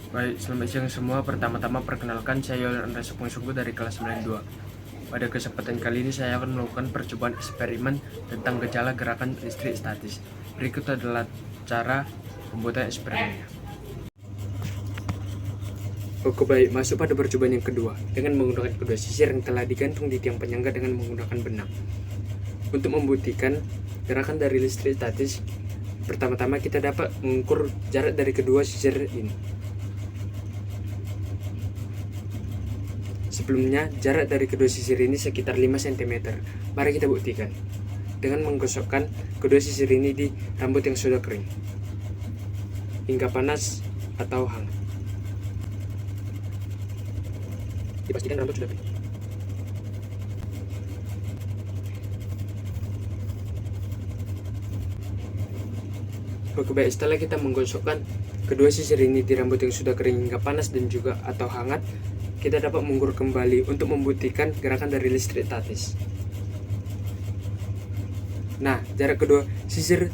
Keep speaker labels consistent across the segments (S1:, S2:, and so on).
S1: Baik, selamat siang semua. Pertama-tama perkenalkan, saya Yolan Andra Sungguh dari kelas 92. Pada kesempatan kali ini saya akan melakukan percobaan eksperimen tentang gejala gerakan listrik statis. Berikut adalah cara pembuatan eksperimennya. Oke baik, masuk pada percobaan yang kedua dengan menggunakan kedua sisir yang telah digantung di tiang penyangga dengan menggunakan benang. Untuk membuktikan gerakan dari listrik statis, pertama-tama kita dapat mengukur jarak dari kedua sisir ini. Sebelumnya, jarak dari kedua sisir ini sekitar 5 cm. Mari kita buktikan dengan menggosokkan kedua sisir ini di rambut yang sudah kering hingga panas atau hangat. Dipastikan rambut sudah kering. Oke baik, setelah kita menggosokkan kedua sisir ini di rambut yang sudah kering hingga panas dan juga atau hangat, kita dapat mengukur kembali untuk membuktikan gerakan dari listrik statis. Nah, jarak kedua sisir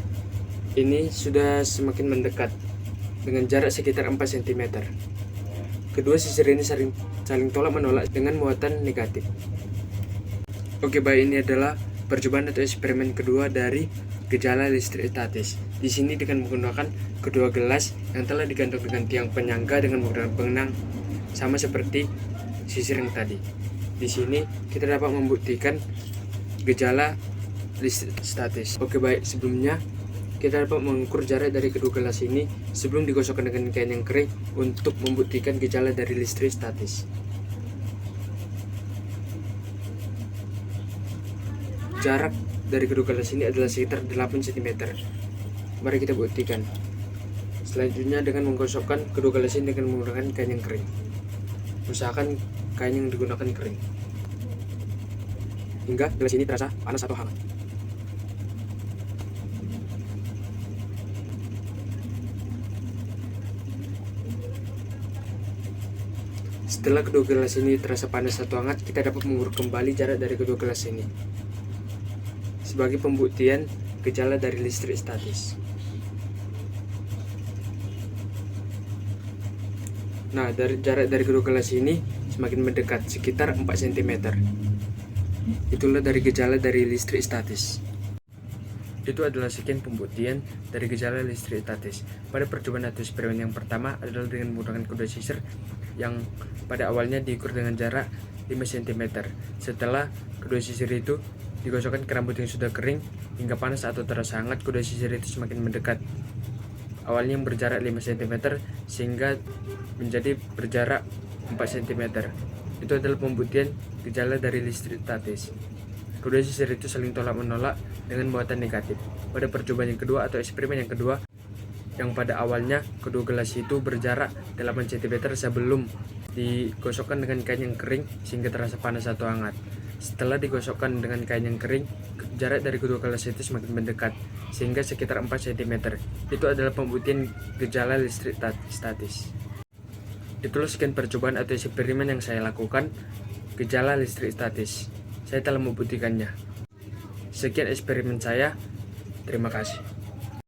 S1: ini sudah semakin mendekat dengan jarak sekitar 4 cm. Kedua sisir ini saling tolak-menolak dengan muatan negatif. Oke, baik, ini adalah percobaan atau eksperimen kedua dari gejala listrik statis. Di sini dengan menggunakan kedua gelas yang telah digantung dengan tiang penyangga dengan menggunakan benang, sama seperti sisir yang tadi. Di sini kita dapat membuktikan gejala listrik statis. Oke baik, sebelumnya kita dapat mengukur jarak dari kedua gelas ini sebelum digosokkan dengan kain yang kering untuk membuktikan gejala dari listrik statis. Jarak dari kedua gelas ini adalah sekitar 8 cm. Mari kita buktikan. Selanjutnya dengan menggosokkan kedua gelas ini dengan menggunakan kain yang kering. Usahakan kain yang digunakan kering hingga gelas ini terasa panas atau hangat. Setelah kedua gelas ini terasa panas atau hangat, kita dapat mengukur kembali jarak dari kedua gelas ini sebagai pembuktian gejala dari listrik statis. Nah, dari jarak dari kedua gelas ini semakin mendekat, sekitar 4 cm. Itulah dari gejala dari listrik statis. Itu adalah sekian pembuktian dari gejala listrik statis. Pada percobaan atau eksperimen yang pertama adalah dengan menggunakan kedua sisir yang pada awalnya diukur dengan jarak 5 cm. Setelah kedua sisir itu digosokkan ke rambut yang sudah kering hingga panas atau terasa hangat, kedua sisir itu semakin mendekat. Awalnya yang berjarak 5 cm sehingga menjadi berjarak 4 cm. Itu adalah pembuktian gejala dari listrik statis. Kedua sisir itu saling tolak-menolak dengan muatan negatif. Pada percobaan yang kedua atau eksperimen yang kedua, yang pada awalnya kedua gelas itu berjarak 8 cm sebelum digosokkan dengan kain yang kering sehingga terasa panas atau hangat. Setelah digosokkan dengan kain yang kering, jarak dari kedua gelas itu semakin mendekat sehingga sekitar 4 cm. Itu adalah pembuktian gejala listrik statis. Itulah sekian percobaan atau eksperimen yang saya lakukan gejala listrik statis. Saya telah membuktikannya. Sekian eksperimen saya. Terima kasih.